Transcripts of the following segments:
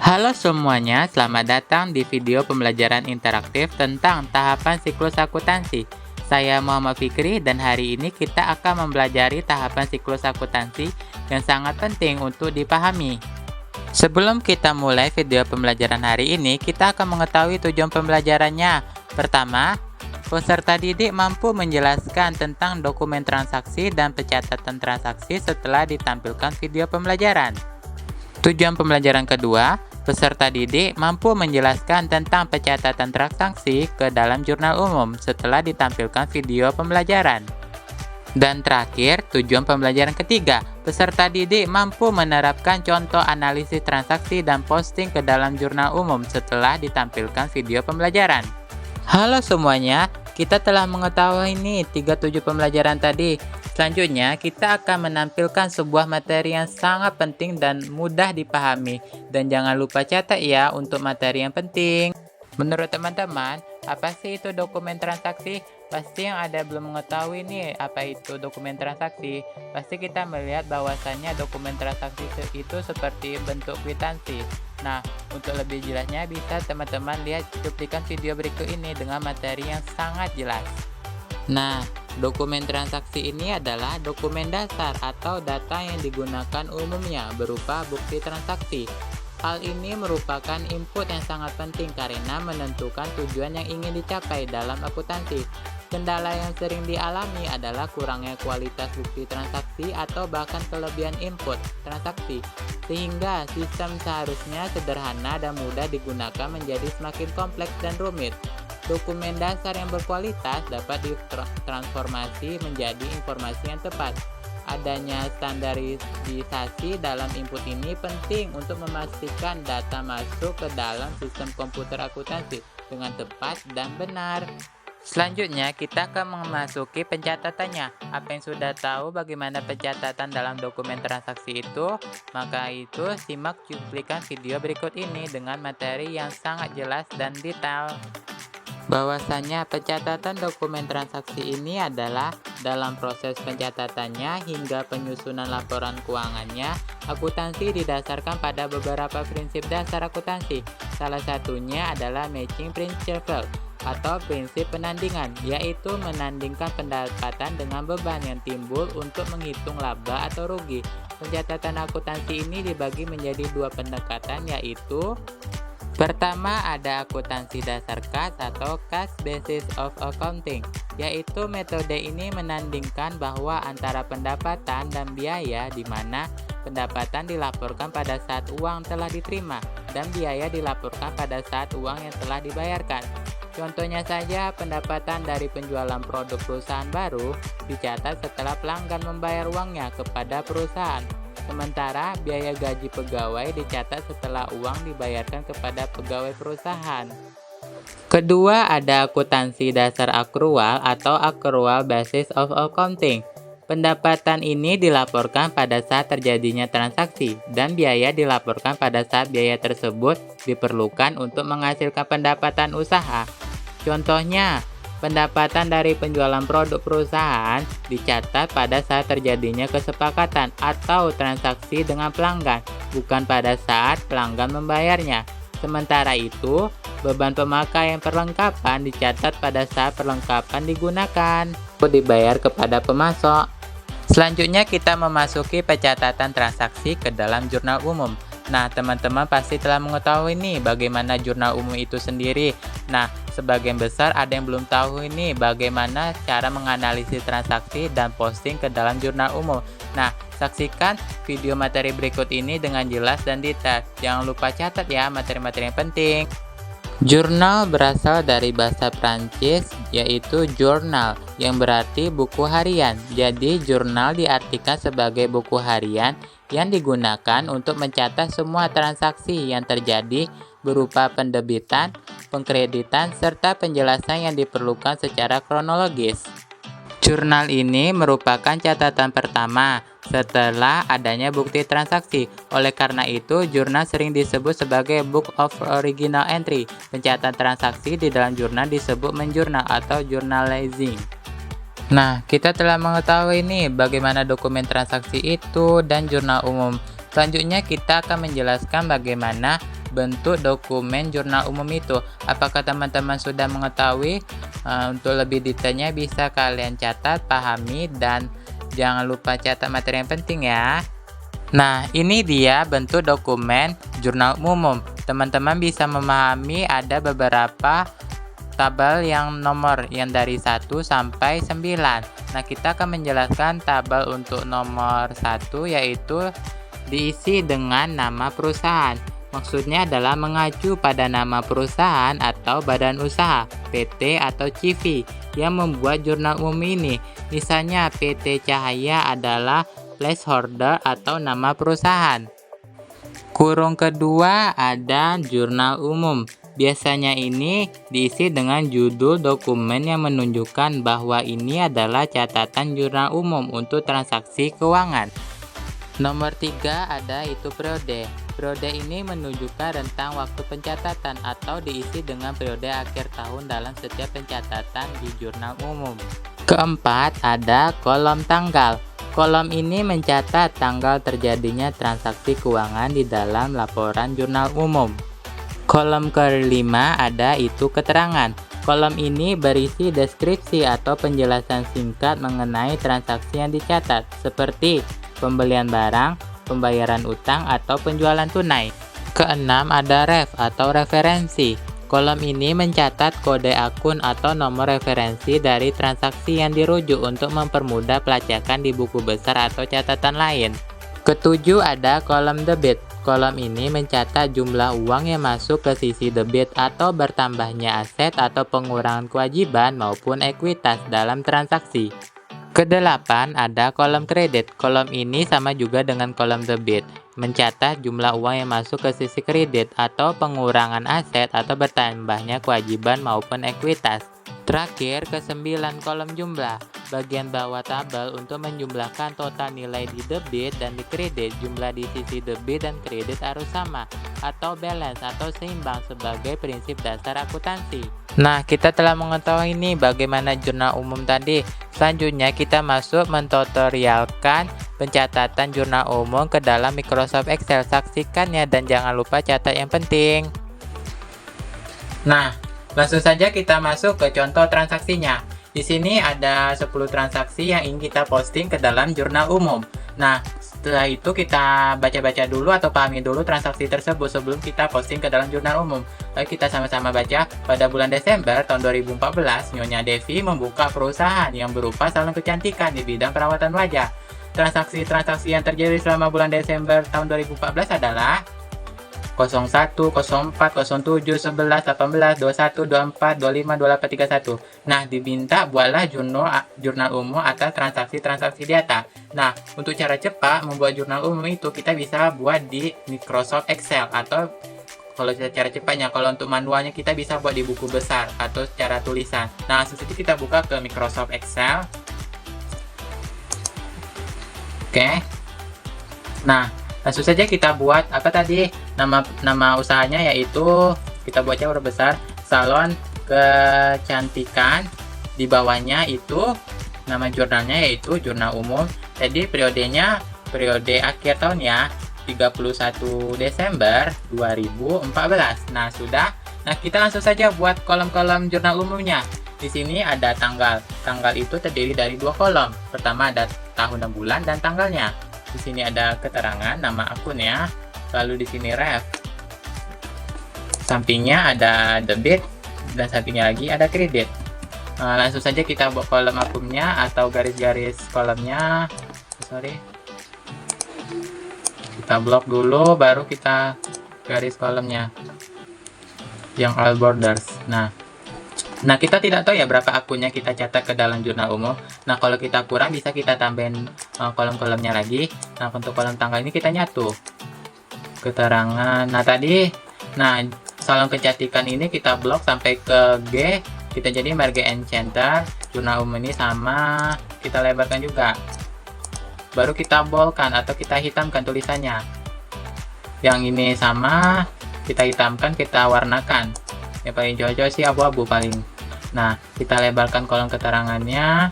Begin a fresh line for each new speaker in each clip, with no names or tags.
Halo semuanya, selamat datang di video pembelajaran interaktif tentang tahapan siklus akuntansi. Saya Muhammad Fikri dan hari ini kita akan mempelajari tahapan siklus akuntansi yang sangat penting untuk dipahami. Sebelum kita mulai video pembelajaran hari ini, kita akan mengetahui tujuan pembelajarannya. Pertama, peserta didik mampu menjelaskan tentang dokumen transaksi dan pencatatan transaksi setelah ditampilkan video pembelajaran. Tujuan pembelajaran kedua, peserta didik mampu menjelaskan tentang pencatatan transaksi ke dalam jurnal umum setelah ditampilkan video pembelajaran. Dan terakhir, tujuan pembelajaran ketiga, peserta didik mampu menerapkan contoh analisis transaksi dan posting ke dalam jurnal umum setelah ditampilkan video pembelajaran. Halo semuanya, kita telah mengetahui nih 37 pembelajaran tadi. Selanjutnya, kita akan menampilkan sebuah materi yang sangat penting dan mudah dipahami. Dan jangan lupa catat ya untuk materi yang penting. Menurut teman-teman, apa sih itu dokumen transaksi? Pasti yang ada belum mengetahui nih apa itu dokumen transaksi. Pasti kita melihat bahwasannya dokumen transaksi itu seperti bentuk kwitansi. Nah, untuk lebih jelasnya bisa teman-teman lihat cuplikan video berikut ini dengan materi yang sangat jelas. Nah, dokumen transaksi ini adalah dokumen dasar atau data yang digunakan umumnya berupa bukti transaksi. Hal ini merupakan input yang sangat penting karena menentukan tujuan yang ingin dicapai dalam akuntansi. Kendala yang sering dialami adalah kurangnya kualitas bukti transaksi atau bahkan kelebihan input transaksi, sehingga sistem seharusnya sederhana dan mudah digunakan menjadi semakin kompleks dan rumit. Dokumen dasar yang berkualitas dapat ditransformasi menjadi informasi yang tepat. Adanya standarisasi dalam input ini penting untuk memastikan data masuk ke dalam sistem komputer akuntansi dengan tepat dan benar. Selanjutnya, kita akan memasuki pencatatannya. Apa yang sudah tahu bagaimana pencatatan dalam dokumen transaksi itu? Maka itu, simak cuplikan video berikut ini dengan materi yang sangat jelas dan detail. Bahwasanya pencatatan dokumen transaksi ini adalah dalam proses pencatatannya hingga penyusunan laporan keuangannya, akuntansi didasarkan pada beberapa prinsip dasar akuntansi. Salah satunya adalah matching principle atau prinsip penandingan, yaitu menandingkan pendapatan dengan beban yang timbul untuk menghitung laba atau rugi. Pencatatan akuntansi ini dibagi menjadi dua pendekatan, yaitu pertama, ada akuntansi dasar kas atau cash basis of accounting, yaitu metode ini menandingkan bahwa antara pendapatan dan biaya, di mana pendapatan dilaporkan pada saat uang telah diterima dan biaya dilaporkan pada saat uang yang telah dibayarkan. Contohnya saja, pendapatan dari penjualan produk perusahaan baru dicatat setelah pelanggan membayar uangnya kepada perusahaan. Sementara biaya gaji pegawai dicatat setelah uang dibayarkan kepada pegawai perusahaan. Kedua, ada akuntansi dasar akrual atau accrual basis of accounting. Pendapatan ini dilaporkan pada saat terjadinya transaksi dan biaya dilaporkan pada saat biaya tersebut diperlukan untuk menghasilkan pendapatan usaha. Contohnya, pendapatan dari penjualan produk perusahaan dicatat pada saat terjadinya kesepakatan atau transaksi dengan pelanggan, bukan pada saat pelanggan membayarnya. Sementara itu, beban pemakaian perlengkapan dicatat pada saat perlengkapan digunakan untuk dibayar kepada pemasok. Selanjutnya kita memasuki pencatatan transaksi ke dalam jurnal umum. Nah, teman-teman pasti telah mengetahui nih bagaimana jurnal umum itu sendiri. Nah, sebagian besar ada yang belum tahu ini bagaimana cara menganalisis transaksi dan posting ke dalam jurnal umum. Nah, saksikan video materi berikut ini dengan jelas dan detail. Jangan lupa catat ya materi-materi yang penting. Jurnal berasal dari bahasa Prancis yaitu journal yang berarti buku harian. Jadi jurnal diartikan sebagai buku harian yang digunakan untuk mencatat semua transaksi yang terjadi berupa pendebitan, pengkreditan, serta penjelasan yang diperlukan secara kronologis. Jurnal ini merupakan catatan pertama setelah adanya bukti transaksi. Oleh karena itu, jurnal sering disebut sebagai Book of Original Entry. Pencatatan transaksi di dalam jurnal disebut menjurnal atau journalizing. Nah, kita telah mengetahui nih bagaimana dokumen transaksi itu dan jurnal umum. Selanjutnya kita akan menjelaskan bagaimana bentuk dokumen jurnal umum itu. Apakah teman-teman sudah mengetahui? Untuk lebih detailnya bisa kalian catat, pahami, dan jangan lupa catat materi yang penting ya. Nah, ini dia bentuk dokumen jurnal umum. Teman-teman bisa memahami ada beberapa tabel yang nomor yang dari 1 sampai 9. Nah, kita akan menjelaskan tabel untuk nomor 1 yaitu diisi dengan nama perusahaan. Maksudnya adalah mengacu pada nama perusahaan atau badan usaha, PT atau CV, yang membuat jurnal umum ini. Misalnya PT Cahaya adalah placeholder atau nama perusahaan. Kurung kedua ada jurnal umum. Biasanya ini diisi dengan judul dokumen yang menunjukkan bahwa ini adalah catatan jurnal umum untuk transaksi keuangan. Nomor 3 ada itu periode. Periode ini menunjukkan rentang waktu pencatatan atau diisi dengan periode akhir tahun dalam setiap pencatatan di jurnal umum. Keempat ada kolom tanggal. Kolom ini mencatat tanggal terjadinya transaksi keuangan di dalam laporan jurnal umum. Kolom kelima ada itu keterangan. Kolom ini berisi deskripsi atau penjelasan singkat mengenai transaksi yang dicatat, seperti pembelian barang, pembayaran utang, atau penjualan tunai. Keenam ada ref atau referensi. Kolom ini mencatat kode akun atau nomor referensi dari transaksi yang dirujuk untuk mempermudah pelacakan di buku besar atau catatan lain. Ketujuh ada kolom debit. Kolom ini mencatat jumlah uang yang masuk ke sisi debit atau bertambahnya aset atau pengurangan kewajiban maupun ekuitas dalam transaksi. Kedelapan ada kolom kredit. Kolom ini sama juga dengan kolom debit, mencatat jumlah uang yang masuk ke sisi kredit atau pengurangan aset atau bertambahnya kewajiban maupun ekuitas. Terakhir, ke-9 kolom jumlah. Bagian bawah tabel untuk menjumlahkan total nilai di debit dan di kredit. Jumlah di sisi debit dan kredit harus sama atau balance atau seimbang sebagai prinsip dasar akuntansi. Nah, kita telah mengetahui ini bagaimana jurnal umum tadi. Selanjutnya kita masuk mentutorialkan pencatatan jurnal umum ke dalam Microsoft Excel. Saksikannya dan jangan lupa catat yang penting. Nah, langsung saja kita masuk ke contoh transaksinya. Di sini ada 10 transaksi yang ingin kita posting ke dalam jurnal umum. Nah, setelah itu kita baca-baca dulu atau pahami dulu transaksi tersebut sebelum kita posting ke dalam jurnal umum. Lalu kita sama-sama baca. Pada bulan Desember tahun 2014, Nyonya Devi membuka perusahaan yang berupa salon kecantikan di bidang perawatan wajah. Transaksi-transaksi yang terjadi selama bulan Desember tahun 2014 adalah 01, 04, 07, 11, 18, 21, 24, 25, 28, 31. Nah, diminta buatlah jurnal umum atas transaksi-transaksi di atas. Nah, untuk cara cepat membuat jurnal umum itu kita bisa buat di Microsoft Excel atau kalau cara cepatnya, kalau untuk manualnya kita bisa buat di buku besar atau secara tulisan. Nah, langsung saja kita buka ke Microsoft Excel. Oke. Nah, langsung saja kita buat apa tadi nama usahanya, yaitu kita buatnya huruf besar salon kecantikan. Di bawahnya itu nama jurnalnya yaitu jurnal umum. Jadi periodenya periode akhir tahun ya, 31 Desember 2014. Nah, sudah. Nah, kita langsung saja buat kolom-kolom jurnal umumnya. Di sini ada tanggal. Tanggal itu terdiri dari 2 kolom. Pertama ada tahun dan bulan dan tanggalnya. Di sini ada keterangan nama akunnya, lalu di sini ref. Sampingnya ada debit dan sampingnya lagi ada kredit. Langsung saja kita buat kolom akunnya atau garis-garis kolomnya. Kita blok dulu, baru kita garis kolomnya yang all borders. Nah, kita tidak tahu ya berapa akunnya kita catat ke dalam jurnal umum. Nah, kalau kita kurang bisa kita tambahin kolom-kolomnya lagi. Nah, untuk kolom tanggal ini kita nyatu. Keterangan. Nah, salon kecantikan ini kita blok sampai ke G. Kita jadi margin and center. Jurnal umum ini sama, kita lebarkan juga. Baru kita boldkan atau kita hitamkan tulisannya. Yang ini sama, kita hitamkan, kita warnakan. Yang paling cocok sih abu-abu paling. Nah, kita lebarkan kolom keterangannya.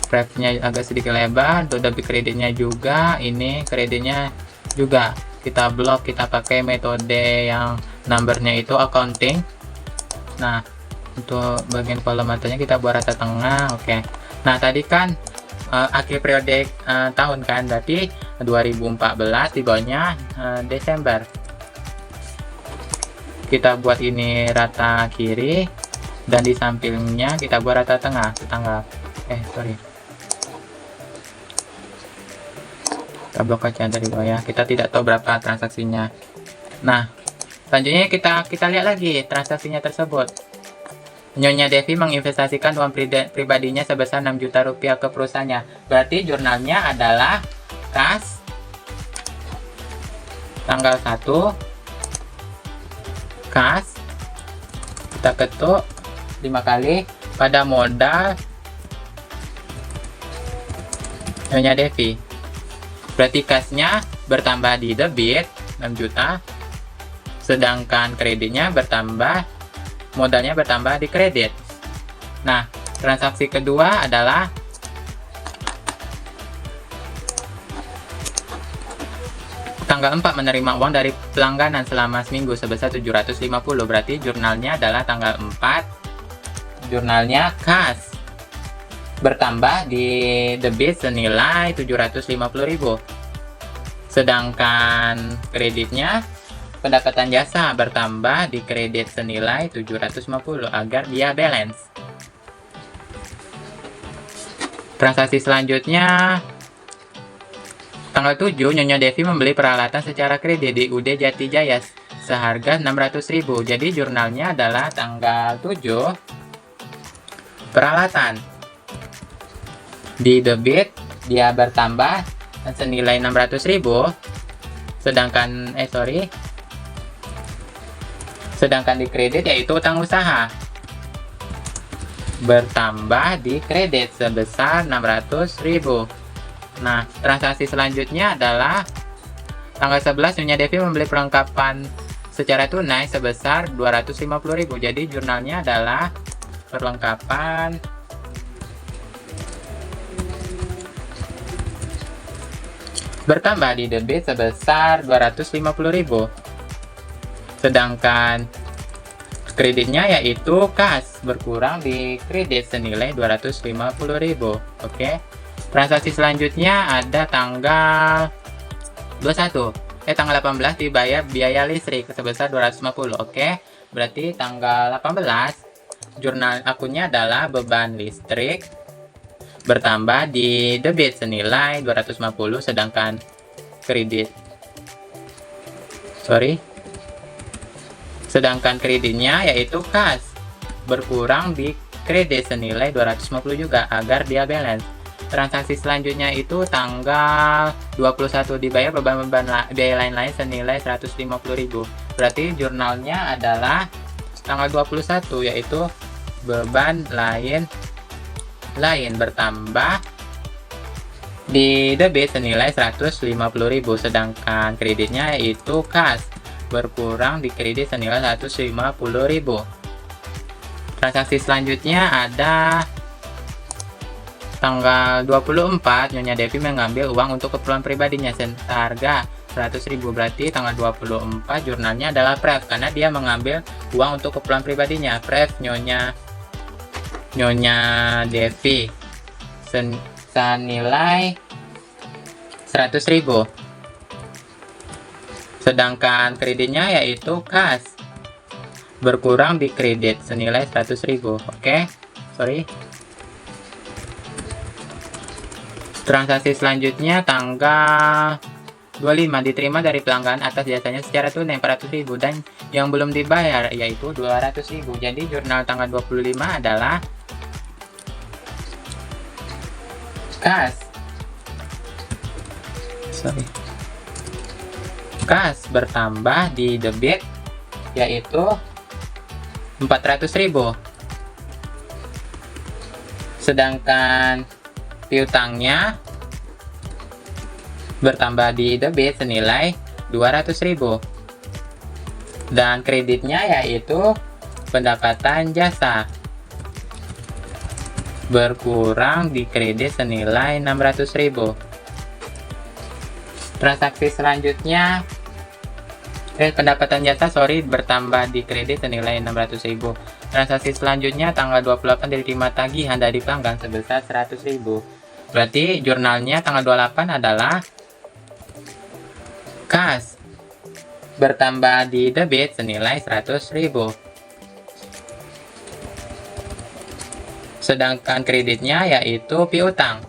Refnya agak sedikit lebar. Untuk debit kreditnya juga, ini kreditnya juga kita blok, kita pakai metode yang numbernya itu accounting. Nah, untuk bagian kolom matanya kita buat rata tengah. Oke. Nah, tadi kan akhir periode tahun kan, berarti 2014, di bawahnya Desember. Kita buat ini rata kiri, dan di sampingnya kita buat rata tengah tanggal. Kita blok aja dari bawah ya. Kita tidak tahu berapa transaksinya. Nah, selanjutnya kita lihat lagi transaksinya tersebut. Nyonya Devi menginvestasikan uang pribadinya sebesar 6 juta rupiah ke perusahaannya. Berarti jurnalnya adalah kas tanggal 1, kas, kita ketuk 5 kali pada modal Nyonya Devi. Berarti kasnya bertambah di debit 6 juta, sedangkan kreditnya bertambah, modalnya bertambah di kredit. Nah, transaksi kedua adalah tanggal 4 menerima uang dari pelangganan selama seminggu sebesar 750. Berarti jurnalnya adalah tanggal 4, jurnalnya kas, bertambah di debit senilai 750.000. Sedangkan kreditnya pendapatan jasa bertambah di kredit senilai 750 agar dia balance. Transaksi selanjutnya tanggal 7, Nyonya Devi membeli peralatan secara kredit di UD Jati Jaya seharga 600.000. Jadi jurnalnya adalah tanggal 7 peralatan. Di debit dia bertambah senilai 600.000, sedangkan di kredit yaitu utang usaha bertambah di kredit sebesar 600.000. Nah, transaksi selanjutnya adalah tanggal 11, Nyonya Devi membeli perlengkapan secara tunai sebesar 250.000. Jadi jurnalnya adalah perlengkapan bertambah di debit sebesar 250.000. Sedangkan kreditnya yaitu kas, berkurang di kredit senilai 250.000. Oke. Transaksi selanjutnya ada tanggal 18 dibayar biaya listrik sebesar 250. Oke. Berarti tanggal 18 jurnal akunnya adalah beban listrik bertambah di debit senilai 250, sedangkan kreditnya yaitu kas, berkurang di kredit senilai 250 juga agar dia balance. Transaksi selanjutnya itu tanggal 21 dibayar beban biaya lain-lain senilai 150.000. Berarti jurnalnya adalah tanggal 21 yaitu beban lain bertambah di debit senilai 150.000, sedangkan kreditnya yaitu kas, berkurang di kredit senilai 150.000. Transaksi selanjutnya ada tanggal 24, Nyonya Devi mengambil uang untuk keperluan pribadinya seharga 100.000. Berarti tanggal 24 jurnalnya adalah pref karena dia mengambil uang untuk keperluan pribadinya. Pref Nyonya Devi senilai 100.000. Sedangkan kreditnya yaitu kas, berkurang di kredit senilai 100.000. Oke. Transaksi selanjutnya tanggal 25 diterima dari pelanggan atas jasanya secara tunai 400.000 dan yang belum dibayar yaitu 200.000. Jadi jurnal tanggal 25 adalah kas bertambah di debit yaitu 400.000, sedangkan piutangnya bertambah di debit senilai 200.000 dan kreditnya yaitu pendapatan jasa, berkurang di kredit senilai 600.000. Transaksi selanjutnya Pendapatan jasa bertambah di kredit senilai 600.000. Transaksi selanjutnya tanggal 28 diterima tagihan dari pelanggan sebesar 100.000. Berarti jurnalnya tanggal 28 adalah kas bertambah di debit senilai 100.000. Sedangkan kreditnya yaitu piutang.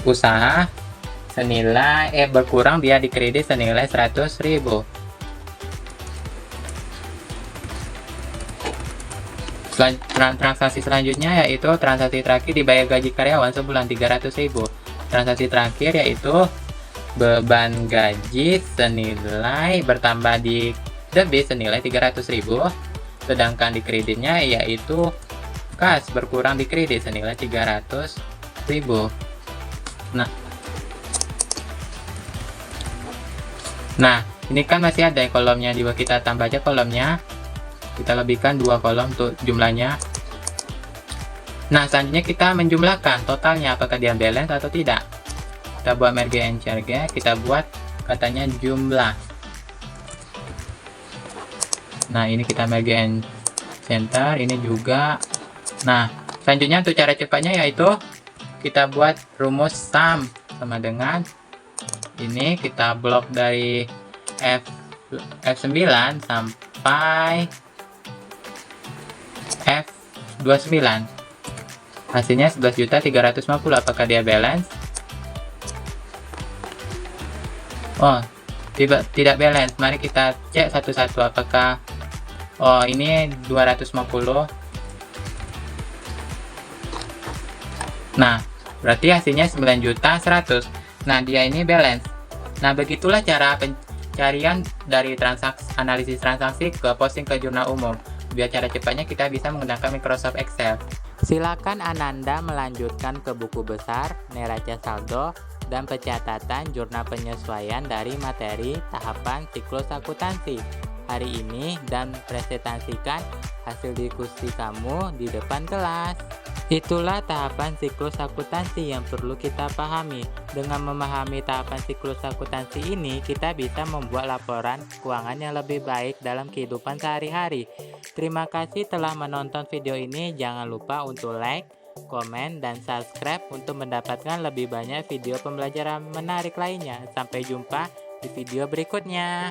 Usaha senilai berkurang dia di kredit senilai 100.000. Transaksi selanjutnya yaitu transaksi terakhir dibayar gaji karyawan sebulan 300.000. Transaksi terakhir yaitu beban gaji senilai bertambah di debit senilai 300.000. Sedangkan di kreditnya yaitu kas berkurang di kredit senilai 300.000. Nah, ini kan masih ada kolomnya, juga kita tambah aja kolomnya. Kita lebihkan 2 kolom untuk jumlahnya. Nah, selanjutnya kita menjumlahkan totalnya, apakah dia balance atau tidak. Kita buat merge and charge, kita buat katanya jumlah. Nah, ini kita merge and center, ini juga. Nah, selanjutnya untuk cara cepatnya yaitu kita buat rumus sum sama dengan ini, kita blok dari F9 sampai F29. Hasilnya 11.350. Apakah dia balance? Oh, tidak balance. Mari kita cek satu-satu apakah ini 250. Nah, berarti hasilnya 9.100. Nah, dia ini balance. Nah, begitulah cara pencarian dari analisis transaksi ke posting ke jurnal umum. Biar cara cepatnya kita bisa menggunakan Microsoft Excel. Silakan Ananda melanjutkan ke buku besar, neraca saldo, dan pencatatan jurnal penyesuaian dari materi tahapan siklus akuntansi hari ini dan presentasikan hasil diskusi kamu di depan kelas. Itulah tahapan siklus akuntansi yang perlu kita pahami. Dengan memahami tahapan siklus akuntansi ini, kita bisa membuat laporan keuangan yang lebih baik dalam kehidupan sehari-hari. Terima kasih telah menonton video ini. Jangan lupa untuk like, komen, dan subscribe untuk mendapatkan lebih banyak video pembelajaran menarik lainnya. Sampai jumpa di video berikutnya.